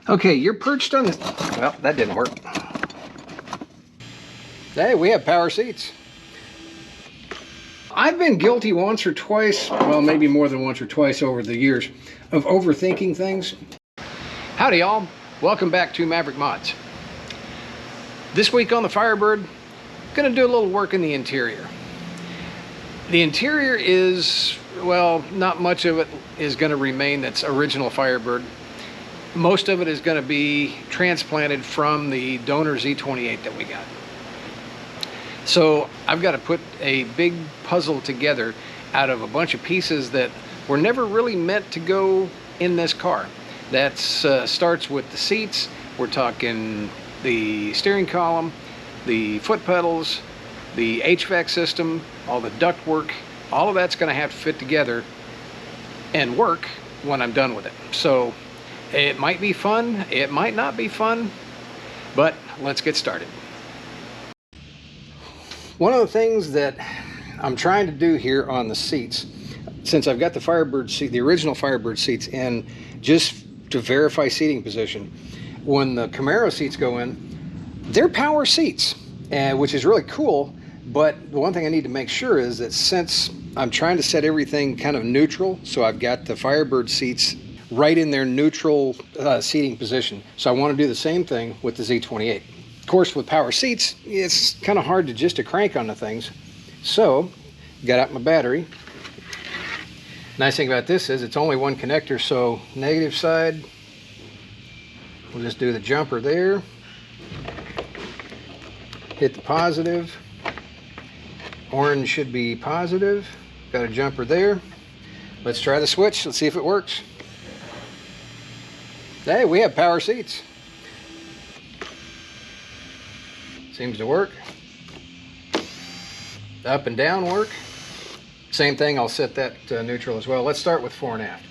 Okay, you're perched on the... Well, that didn't work. Hey, we have power seats. I've been guilty once or twice, well, maybe more than once or twice over the years, of overthinking things. Howdy, y'all. Welcome back to Maverick Mods. This week on the Firebird, gonna do a little work in the interior. The interior is, well, not much of it is gonna remain that's original Firebird. Most of it is gonna be transplanted from the donor Z28 that we got. So I've got to put a big puzzle together out of a bunch of pieces that were never really meant to go in this car. That starts with the seats. We're talking the steering column, the foot pedals, the HVAC system, all the duct work. All of that's going to have to fit together and work when I'm done with it. So it might be fun, it might not be fun, but let's get started. One of the things that I'm trying to do here on the seats, since I've got the Firebird seat, the original Firebird seats in, just to verify seating position, when the Camaro seats go in, they're power seats, which is really cool. But the one thing I need to make sure is that since I'm trying to set everything kind of neutral, so I've got the Firebird seats right in their neutral seating position. So I want to do the same thing with the Z28. Of course, with power seats, it's kind of hard to crank on the things. So, got out my battery. Nice thing about this is it's only one connector, so negative side, we'll just do the jumper there. Hit the positive. Orange should be positive. Got a jumper there. Let's try the switch. Let's see if it works. Hey, we have power seats. Seems to work. Up and down work. Same thing, I'll set that neutral as well. Let's start with fore and aft.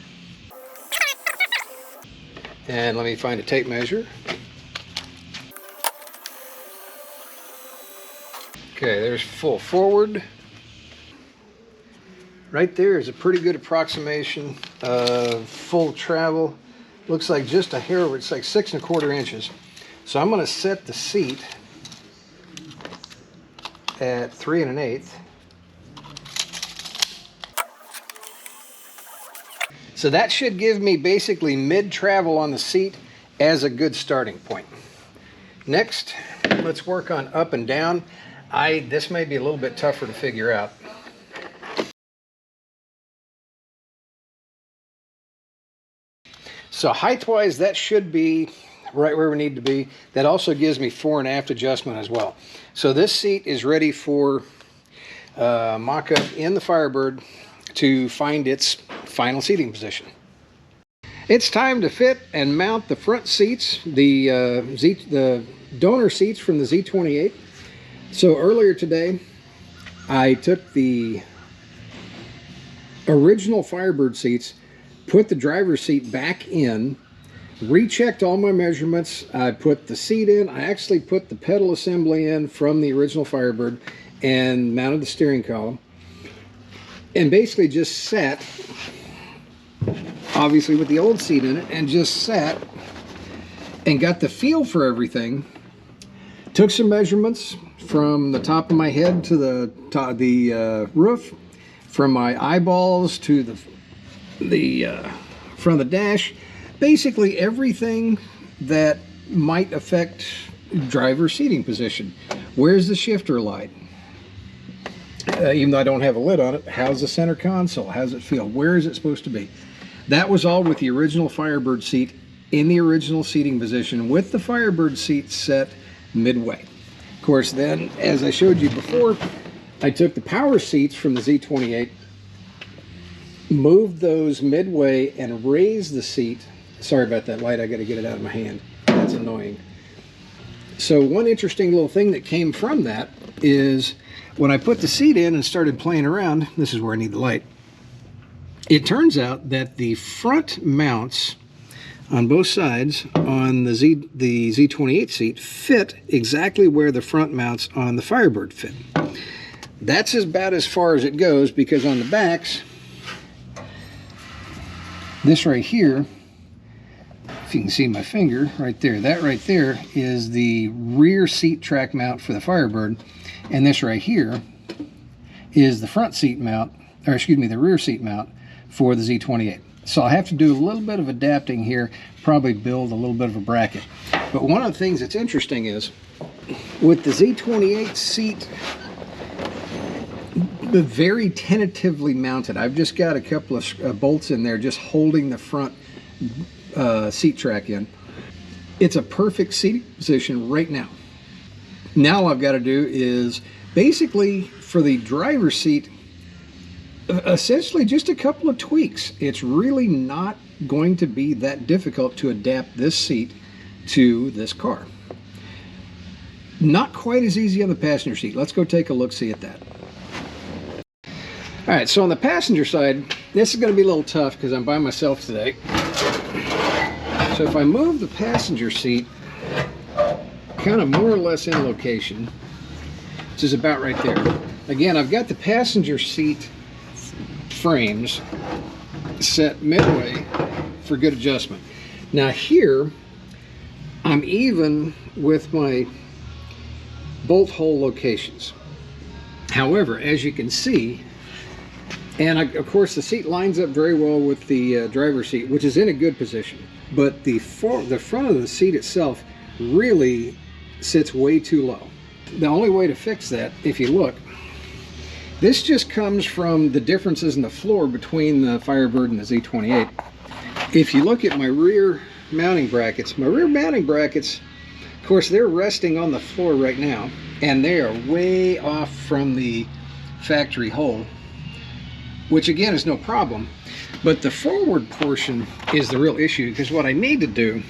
And let me find a tape measure. Okay, there's full forward. Right there is a pretty good approximation of full travel. Looks like just a hair over, it's like 6 1/4 inches. So I'm gonna set the seat at 3 1/8. So that should give me basically mid-travel on the seat as a good starting point. Next, let's work on up and down. This may be a little bit tougher to figure out. So height-wise, that should be right where we need to be. That also gives me fore and aft adjustment as well. So this seat is ready for mock-up in the Firebird to find its final seating position. It's time to fit and mount the front seats, the donor seats from the Z28. So earlier today, I took the original Firebird seats, put the driver's seat back in, rechecked all my measurements. I put the seat in. I actually put the pedal assembly in from the original Firebird and mounted the steering column. And basically just sat, obviously with the old seat in it, and just sat and got the feel for everything. Took some measurements from the top of my head to the top, the roof, from my eyeballs to the front of the dash. Basically everything that might affect driver seating position. Where's the shifter light? Even though I don't have a lid on it, how's the center console? How's it feel? Where is it supposed to be? That was all with the original Firebird seat in the original seating position with the Firebird seat set midway. Of course, then, as I showed you before, I took the power seats from the Z28, moved those midway, and raised the seat. Sorry about that light, I got to get it out of my hand. That's annoying. So one interesting little thing that came from that is when I put the seat in and started playing around, this is where I need the light, it turns out that the front mounts on both sides on the Z28 seat fit exactly where the front mounts on the Firebird fit. That's about as far as it goes, because on the backs, this right here if you can see my finger right there, that right there is the rear seat track mount for the Firebird, and this right here is the front seat mount, or excuse me, the rear seat mount for the Z28. So I have to do a little bit of adapting here, probably build a little bit of a bracket. But one of the things that's interesting is with the Z28 seat very tentatively mounted, I've just got a couple of bolts in there just holding the front seat track in. It's a perfect seating position right now. Now all I've got to do is basically for the driver's seat, essentially just a couple of tweaks. It's really not going to be that difficult to adapt this seat to this car. Not quite as easy on the passenger seat. Let's go take a look-see at that. All right, so on the passenger side, this is going to be a little tough because I'm by myself today. So if I move the passenger seat kind of more or less in location, which is about right there. Again, I've got the passenger seat frames set midway for good adjustment. Now here, I'm even with my bolt hole locations. However, as you can see, and of course the seat lines up very well with the driver's seat, which is in a good position, but the front of the seat itself really sits way too low. The only way to fix that, if you look, this just comes from the differences in the floor between the Firebird and the Z28. If you look at my rear mounting brackets, of course, they're resting on the floor right now, and they are way off from the factory hole, which again is no problem. But the forward portion is the real issue, because what I need to do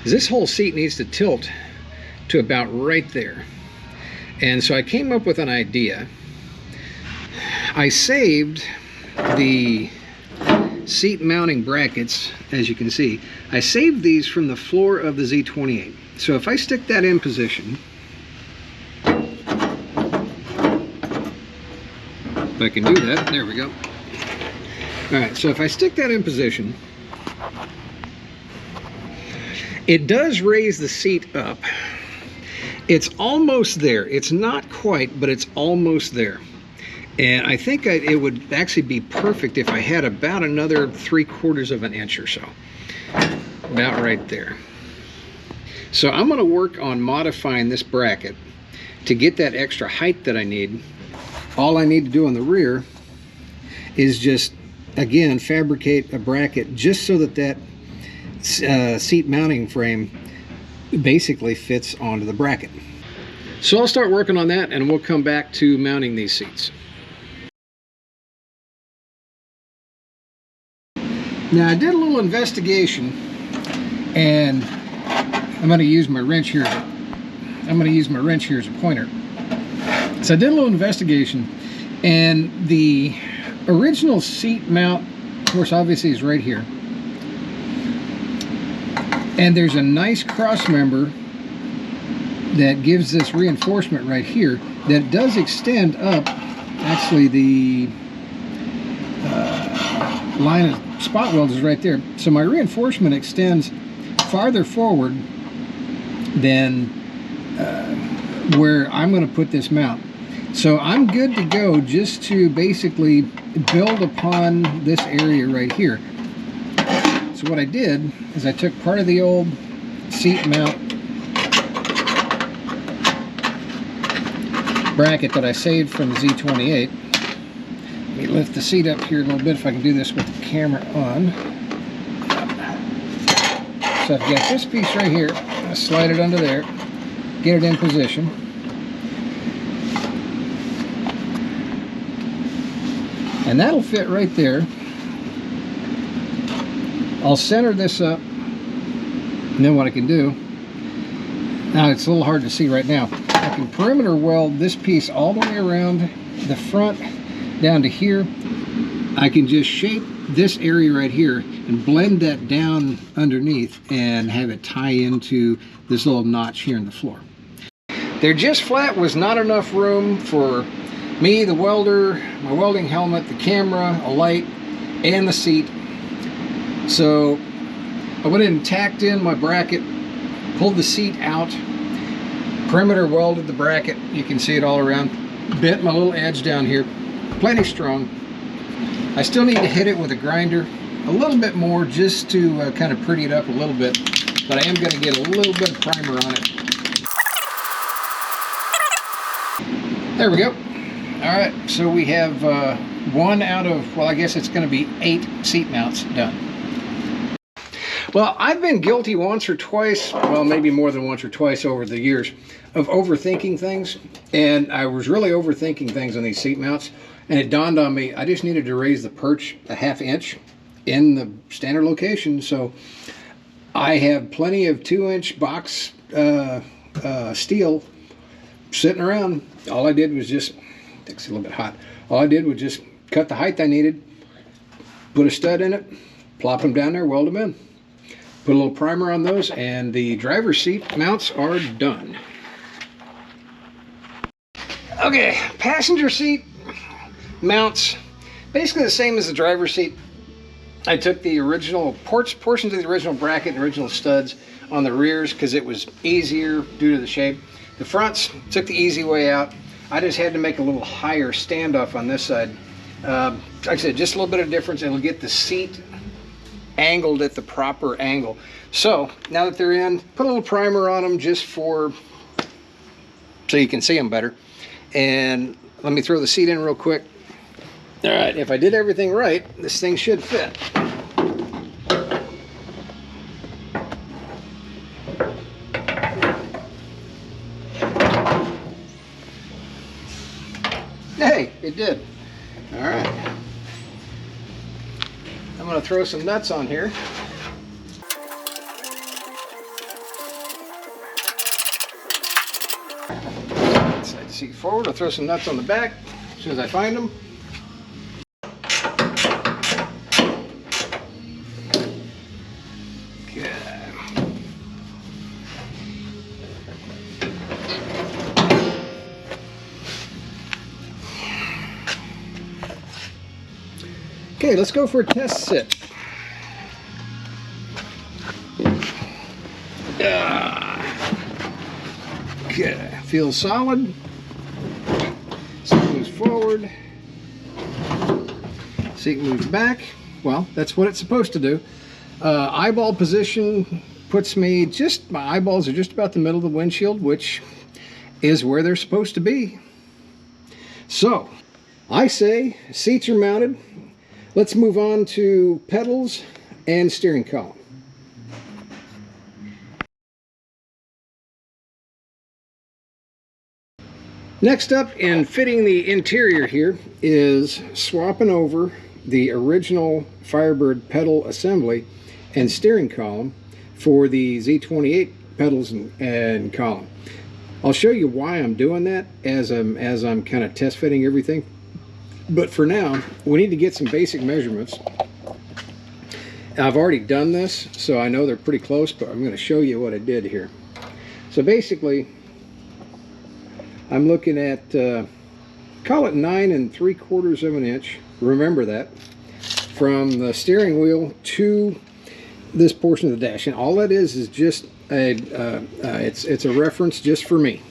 is this whole seat needs to tilt to about right there. And so I came up with an idea. I saved the seat mounting brackets, as you can see. I saved these from the floor of the Z28. So if I stick that in position, if I can do that, there we go. All right, so if I stick that in position, it does raise the seat up. It's almost there. It's not quite, but it's almost there. And I think it would actually be perfect if I had about another 3/4 of an inch or so. About right there. So I'm going to work on modifying this bracket to get that extra height that I need. All I need to do on the rear is just, again, fabricate a bracket just so that that seat mounting frame basically fits onto the bracket. So I'll start working on that and we'll come back to mounting these seats. Now I did a little investigation, and I'm going to use my wrench here. I'm going to use my wrench here as a pointer. So I did a little investigation, and the original seat mount, of course, obviously is right here. And there's a nice cross member that gives this reinforcement right here that does extend up. Actually, the line of spot weld is right there. So my reinforcement extends farther forward than where I'm going to put this mount. So I'm good to go just to basically build upon this area right here. So what I did is I took part of the old seat mount bracket that I saved from the Z28. Let me lift the seat up here a little bit if I can do this with the camera on. So I've got this piece right here. I'll slide it under there, get it in position. And that'll fit right there. I'll center this up, and then what I can do, now it's a little hard to see right now, I can perimeter weld this piece all the way around the front down to here. I can just shape this area right here and blend that down underneath and have it tie into this little notch here in the floor. There just flat was not enough room for me, the welder, my welding helmet, the camera, a light, and the seat. So I went in and tacked in my bracket, pulled the seat out, perimeter welded the bracket. You can see it all around. Bent my little edge down here, plenty strong. I still need to hit it with a grinder a little bit more just to kind of pretty it up a little bit, but I am going to get a little bit of primer on it. There we go. All right, so we have one out of, well, I guess it's going to be 8 seat mounts done. Well, I've been guilty once or twice, well, maybe more than once or twice over the years, of overthinking things. And I was really overthinking things on these seat mounts. And it dawned on me, I just needed to raise the perch a ½ inch in the standard location. So I have plenty of 2-inch box steel sitting around. All I did was just, it's a little bit hot. All I did was just cut the height I needed, put a stud in it, plop them down there, weld them in. Put a little primer on those, and the driver's seat mounts are done. Okay, passenger seat mounts, basically the same as the driver's seat. I took the original portions of the original bracket and original studs on the rears because it was easier due to the shape. The fronts, took the easy way out. I just had to make a little higher standoff on this side. Like I said, just a little bit of difference. It'll get the seat angled at the proper angle. So now that they're in, put a little primer on them just for so you can see them better. And let me throw the seat in real quick. All right, if I did everything right, this thing should fit. Hey, it did. All right. I'm going to throw some nuts on here. Slide the seat forward. I'll throw some nuts on the back as soon as I find them. Okay, let's go for a test sit. Okay, feels solid. Seat moves forward. Seat moves back. Well, that's what it's supposed to do. Eyeball position puts me just, my eyeballs are just about the middle of the windshield, which is where they're supposed to be. So, I say seats are mounted. Let's move on to pedals and steering column. Next up in fitting the interior here is swapping over the original Firebird pedal assembly and steering column for the Z28 pedals and column. I'll show you why I'm doing that as I'm kind of test fitting everything. But for now, we need to get some basic measurements. I've already done this, so I know they're pretty close, but I'm going to show you what I did here. So basically, I'm looking at, call it 9 3/4 of an inch. Remember that. From the steering wheel to this portion of the dash. And all that is just a, it's a reference just for me.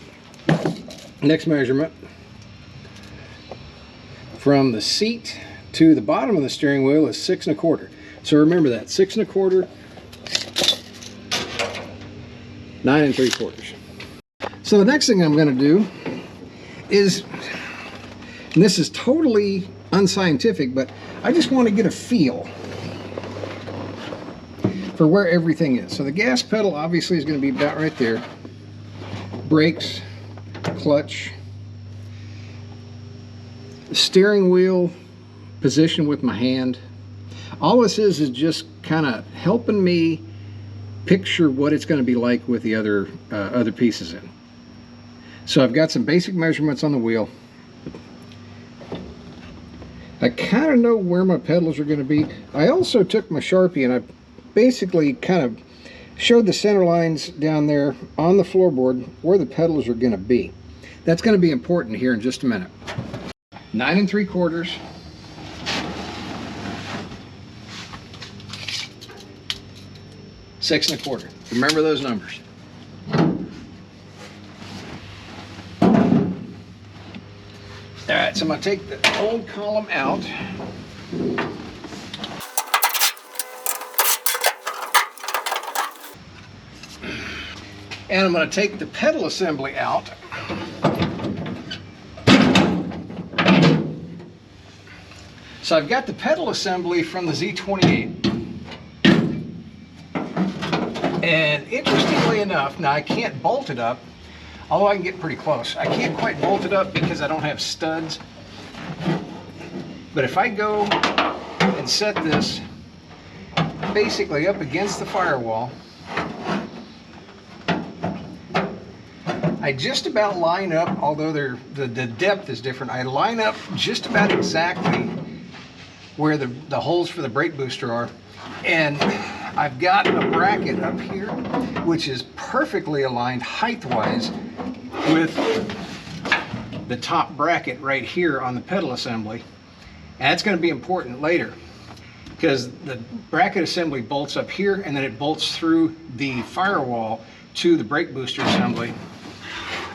Next measurement. From the seat to the bottom of the steering wheel is 6 1/4. So remember that, 6 1/4, 9 3/4. So the next thing I'm going to do is, and this is totally unscientific, but I just want to get a feel for where everything is. So the gas pedal obviously is going to be about right there. Brakes, clutch, steering wheel position with my hand. All this is just kind of helping me picture what it's going to be like with the other pieces in. So I've got some basic measurements on the wheel. I kind of know where my pedals are going to be. I also took my Sharpie and I basically kind of showed the center lines down there on the floorboard where the pedals are going to be. That's going to be important here in just a minute. 9 3/4. 6 1/4. Remember those numbers. All right, so I'm going to take the old column out. And I'm going to take the pedal assembly out. So I've got the pedal assembly from the Z28. And interestingly enough, now I can't bolt it up, although I can get pretty close. I can't quite bolt it up because I don't have studs. But if I go and set this basically up against the firewall, I just about line up, although the depth is different, I line up just about exactly where the holes for the brake booster are. And I've got a bracket up here, which is perfectly aligned height-wise with the top bracket right here on the pedal assembly. And that's going to be important later, because the bracket assembly bolts up here and then it bolts through the firewall to the brake booster assembly.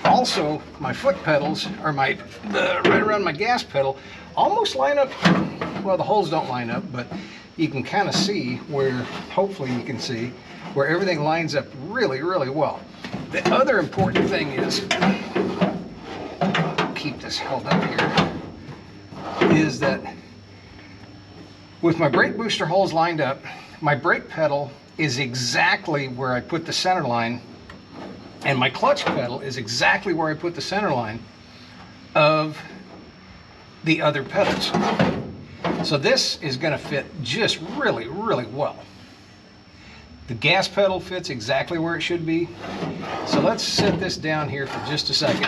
Also, my foot pedals, or right around my gas pedal, almost line up. Well, the holes don't line up, but you can kind of see where, hopefully you can see, where everything lines up really, really well. The other important thing is, keep this held up here, is that with my brake booster holes lined up, my brake pedal is exactly where I put the center line, and my clutch pedal is exactly where I put the center line of the other pedals. So this is going to fit just really, really well. The gas pedal fits exactly where it should be. So let's set this down here for just a second.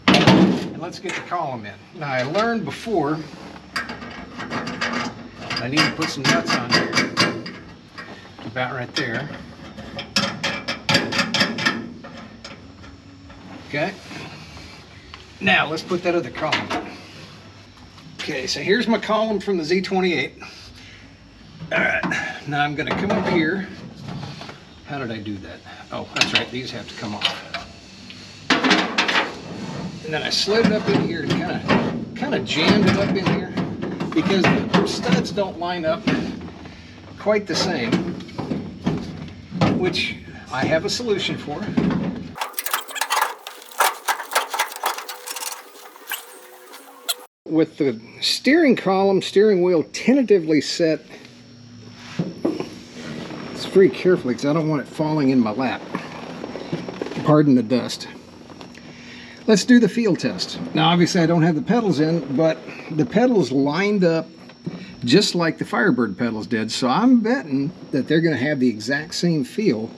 And let's get the column in. Now, I learned before I need to put some nuts on here, about right there. Okay. Now let's put that other column in. Okay, so here's my column from the Z28. All right, now I'm going to come up here. How did I do that? Oh, that's right, these have to come off. And then I slid it up in here and kind of jammed it up in here, because the studs don't line up quite the same, which I have a solution for. With the steering wheel tentatively set, it's very carefully because I don't want it falling in my lap. Pardon the dust. Let's do the feel test. Now obviously I don't have the pedals in, but the pedals lined up just like the Firebird pedals did, so I'm betting that they're going to have the exact same feel.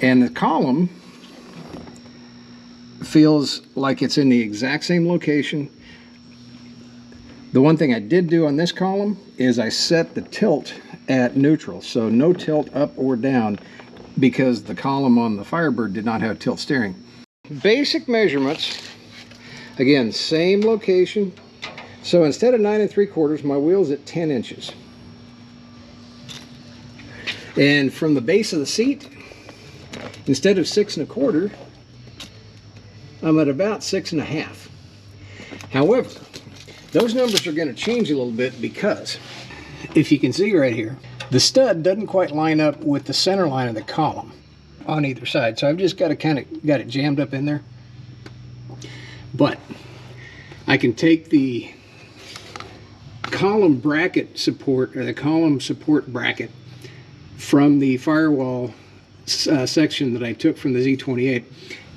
And the column feels like it's in the exact same location. The one thing I did do on this column is I set the tilt at neutral, so no tilt up or down, because the column on the Firebird did not have tilt steering. Basic measurements, again, same location. So instead of 9 3/4, my wheel's at 10 inches. And from the base of the seat, instead of 6 1/4, I'm at about 6 1/2. However, those numbers are going to change a little bit, because if you can see right here, the stud doesn't quite line up with the center line of the column on either side. So I've just got it jammed up in there. But I can take the column bracket support, or the column support bracket, from the Firewall section that I took from the Z28,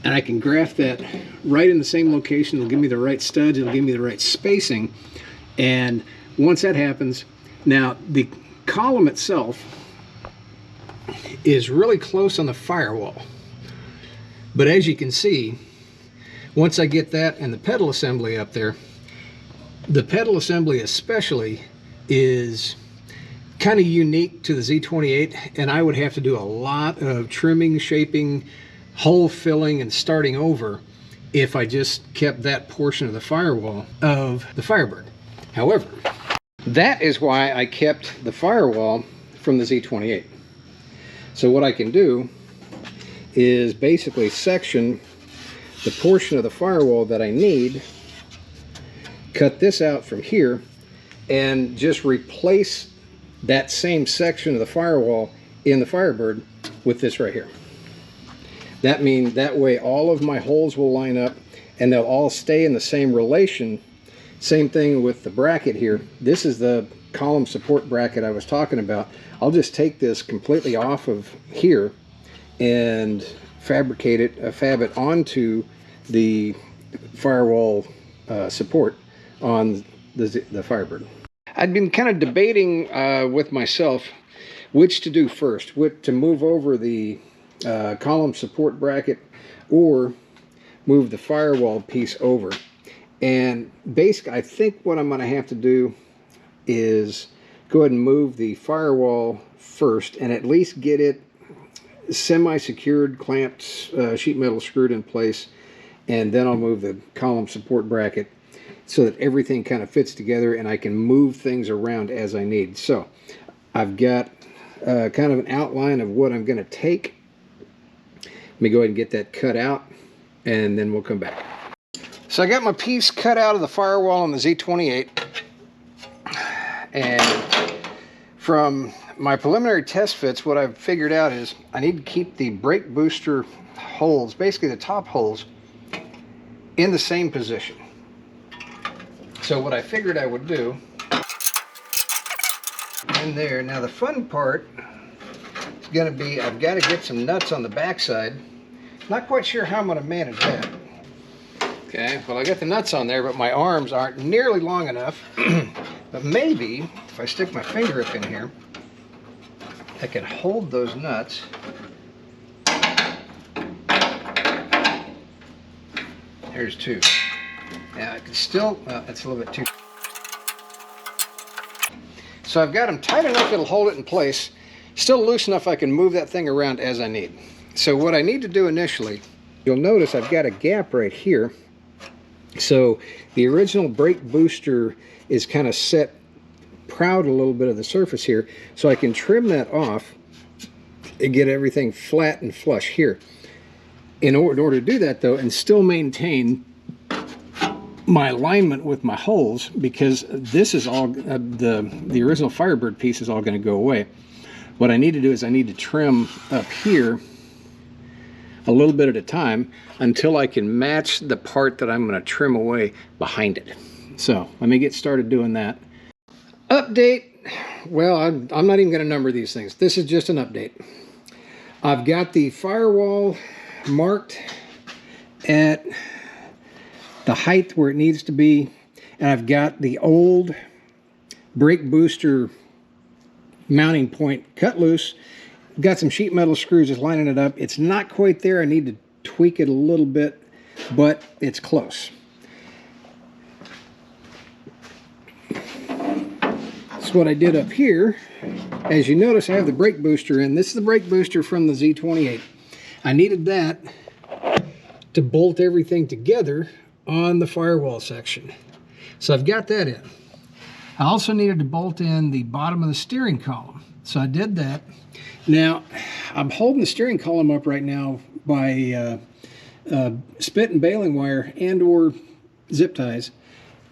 and I can graft that right in the same location. It'll give me the right studs, it'll give me the right spacing. And once that happens, now the column itself is really close on the Firewall. But as you can see, once I get that and the pedal assembly up there, the pedal assembly especially is kind of unique to the Z28, and I would have to do a lot of trimming, shaping, hole filling, and starting over if I just kept that portion of the Firewall of the Firebird. However, that is why I kept the Firewall from the Z28. So what I can do is basically section the portion of the firewall that I need, cut this out from here, and just replace that same section of the firewall in the Firebird with this right here. That means that way all of my holes will line up and they'll all stay in the same relation. Same thing with the bracket here. This is the column support bracket I was talking about. I'll just take this completely off of here and fabricate it, fab it onto the firewall support on the Firebird. I'd been kind of debating with myself which to do first, what to move over the column support bracket or move the firewall piece over. And basically, I think what I'm going to have to do is go ahead and move the firewall first and at least get it semi-secured, clamped, sheet metal screwed in place, and then I'll move the column support bracket so that everything kind of fits together and I can move things around as I need. So I've got kind of an outline of what I'm going to take. Let me go ahead and get that cut out and then we'll come back. So I got my piece cut out of the firewall on the Z28, and from my preliminary test fits, what I've figured out is I need to keep the brake booster holes, basically the top holes, in the same position. So what I figured I would do in there, now the fun part is going to be I've got to get some nuts on the backside. Not quite sure how I'm going to manage that. Okay, well I got the nuts on there, but my arms aren't nearly long enough. But maybe if I stick my finger up in here, I can hold those nuts. There's two. Now I can still, that's a little bit too. So I've got them tight enough it'll hold it in place, still loose enough I can move that thing around as I need. So what I need to do initially, you'll notice I've got a gap right here. So the original brake booster is kind of set proud a little bit of the surface here, so I can trim that off and get everything flat and flush here. In order to do that though, and still maintain my alignment with my holes, because this is all the original Firebird piece is all going to go away. What I need to do is I need to trim up here a little bit at a time until I can match the part that I'm going to trim away behind it. So let me get started doing that. Update. Well, I'm not even going to number these things. This is just an update. I've got the firewall marked at the height where it needs to be, and I've got the old brake booster mounting point cut loose. Got some sheet metal screws just lining it up. It's not quite there. I need to tweak it a little bit, but it's close. That's what I did up here. As you notice, I have the brake booster in. This is the brake booster from the Z28. I needed that to bolt everything together on the firewall section. So I've got that in. I also needed to bolt in the bottom of the steering column. So I did that. Now, I'm holding the steering column up right now by spit and baling wire and or zip ties,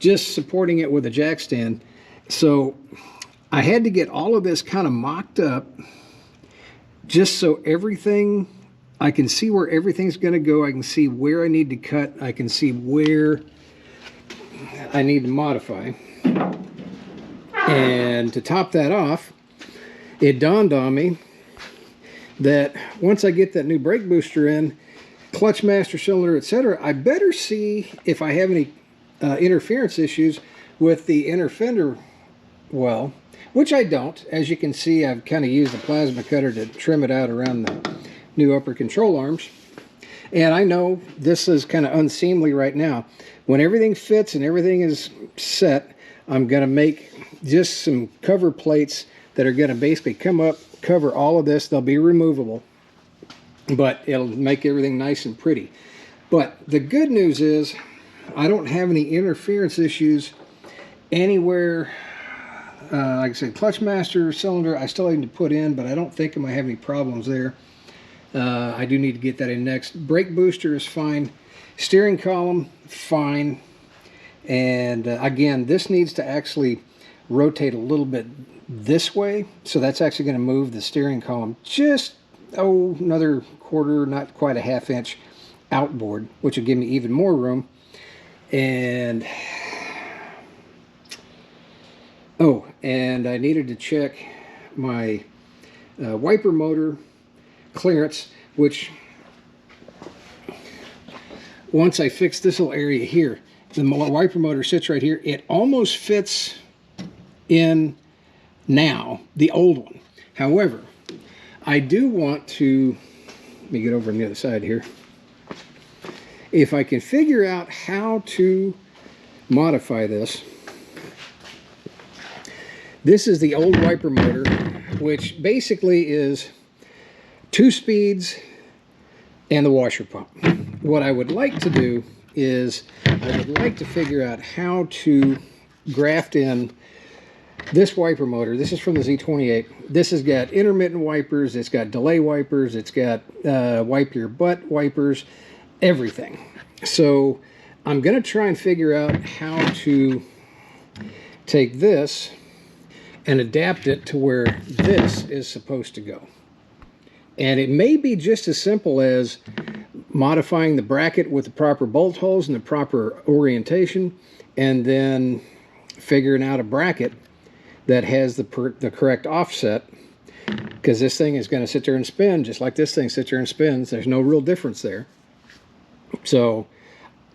just supporting it with a jack stand. So I had to get all of this kind of mocked up just so everything, I can see where everything's going to go. I can see where I need to cut. I can see where I need to modify. And to top that off, it dawned on me that once I get that new brake booster in, clutch master cylinder, etc., I better see if I have any interference issues with the inner fender well, which I don't. As you can see, I've kind of used the plasma cutter to trim it out around the new upper control arms. And I know this is kind of unseemly right now. When everything fits and everything is set, I'm going to make just some cover plates that are going to basically come up, cover all of this. They'll be removable, but it'll make everything nice and pretty. But the good news is I don't have any interference issues anywhere like I said, clutch master cylinder I still need to put in, but I don't think I might have any problems there. I do need to get that in next. Brake booster is fine. Steering column, fine. And again, this needs to actually rotate a little bit this way, so that's actually going to move the steering column just another quarter, not quite a half inch outboard, which will give me even more room. And and I needed to check my wiper motor clearance, which once I fix this little area here, the wiper motor sits right here. It almost fits in now, the old one. However, I do want to, let me get over on the other side here. If I can figure out how to modify this. This is the old wiper motor, which basically is 2 speeds and the washer pump. What I would like to do is I would like to figure out how to graft in this wiper motor. This is from the Z28. This has got intermittent wipers, it's got delay wipers, it's got wipe your butt wipers, everything. So I'm going to try and figure out how to take this and adapt it to where this is supposed to go. And it may be just as simple as modifying the bracket with the proper bolt holes and the proper orientation, and then figuring out a bracket that has the correct offset, because this thing is going to sit there and spin just like this thing sits there and spins. There's no real difference there. So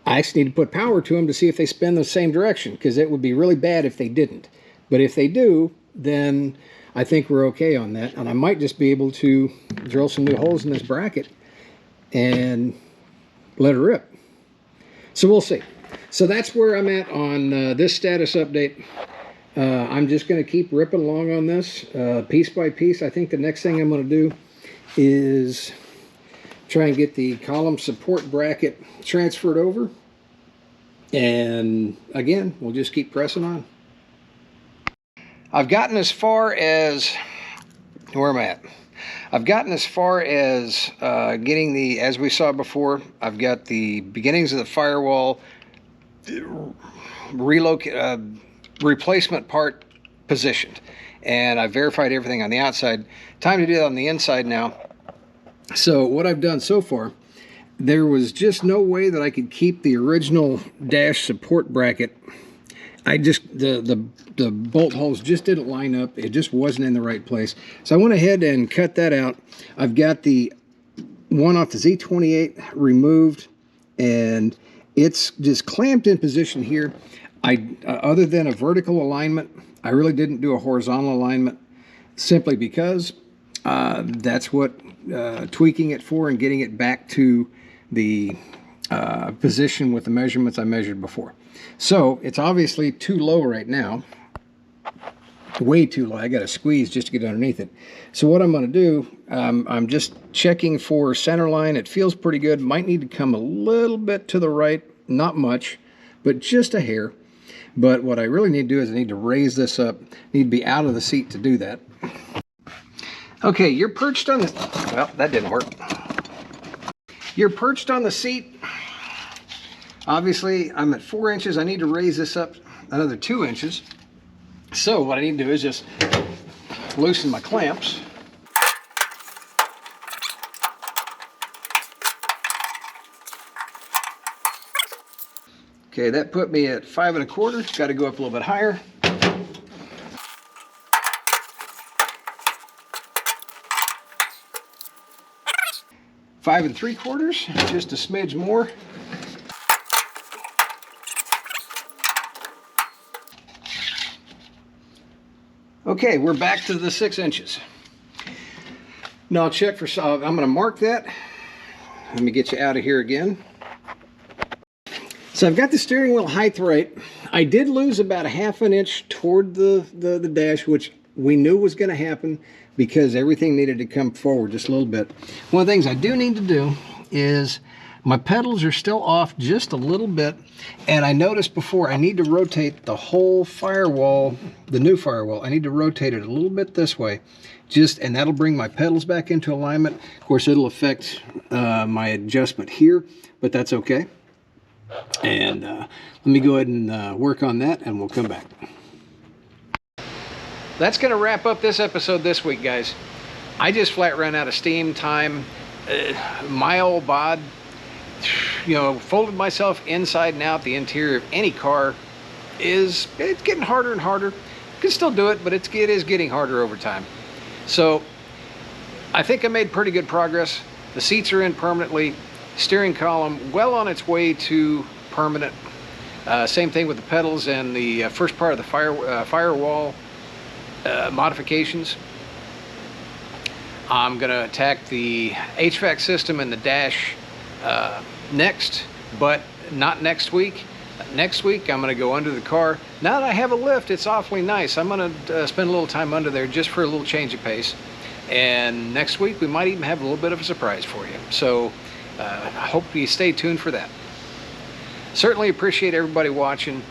I actually need to put power to them to see if they spin the same direction, because it would be really bad if they didn't. But if they do, then I think we're okay on that. And I might just be able to drill some new holes in this bracket and let it rip. So we'll see. So that's where I'm at on this status update. I'm just going to keep ripping along on this piece by piece. I think the next thing I'm going to do is try and get the column support bracket transferred over. And again, we'll just keep pressing on. I've gotten as far as where am I at? I've gotten as far as getting the, as we saw before, I've got the beginnings of the firewall replacement part positioned, and I verified everything on the outside. Time to do that on the inside now. So what I've done so far, there was just no way that I could keep the original dash support bracket. I just, the bolt holes just didn't line up. It just wasn't in the right place. So I went ahead and cut that out. I've got the one off the Z28 removed, and it's just clamped in position here. Other than a vertical alignment, I really didn't do a horizontal alignment, simply because that's what tweaking it for and getting it back to the position with the measurements I measured before. So it's obviously too low right now, way too low. I got to squeeze just to get underneath it. So what I'm going to do, I'm just checking for center line. It feels pretty good. Might need to come a little bit to the right, not much, but just a hair. But what I really need to do is I need to raise this up. Need to be out of the seat to do that. Okay, you're perched on the, well, that didn't work. You're perched on the seat. Obviously, I'm at 4 inches. I need to raise this up another 2 inches. So what I need to do is just loosen my clamps. Okay, that put me at 5 1/4. Got to go up a little bit higher. Five 3/4, just a smidge more. Okay, we're back to the 6 inches. Now I'll check for, I'm going to mark that. Let me get you out of here again. So I've got the steering wheel height right. I did lose about a ½ inch toward the dash, which we knew was going to happen because everything needed to come forward just a little bit. One of the things I do need to do is My pedals are still off just a little bit, and I noticed before I need to rotate the whole Firewall, the new Firewall. I need to rotate it a little bit this way, and that'll bring my pedals back into alignment. Of course, it'll affect my adjustment here, but that's okay. And let me go ahead and work on that, and we'll come back. That's going to wrap up this episode this week, guys. I just flat ran out of steam, time. My old bod, you know, folded myself inside and out. The interior of any car it's getting harder and harder. You can still do it, but it is getting harder over time. So I think I made pretty good progress. The seats are in permanently. Steering column well on its way to permanent. Same thing with the pedals and the first part of the Firewall modifications. I'm going to attack the HVAC system and the dash next, but not next week. Next week I'm going to go under the car. Now that I have a lift, it's awfully nice. I'm going to spend a little time under there just for a little change of pace. And next week we might even have a little bit of a surprise for you. So I hope you stay tuned for that. Certainly appreciate everybody watching.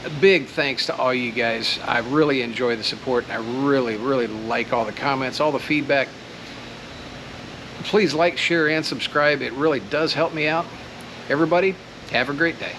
A big thanks to all you guys. I really enjoy the support. I really like all the comments, all the feedback. Please like, share, and subscribe. It really does help me out. Everybody, have a great day.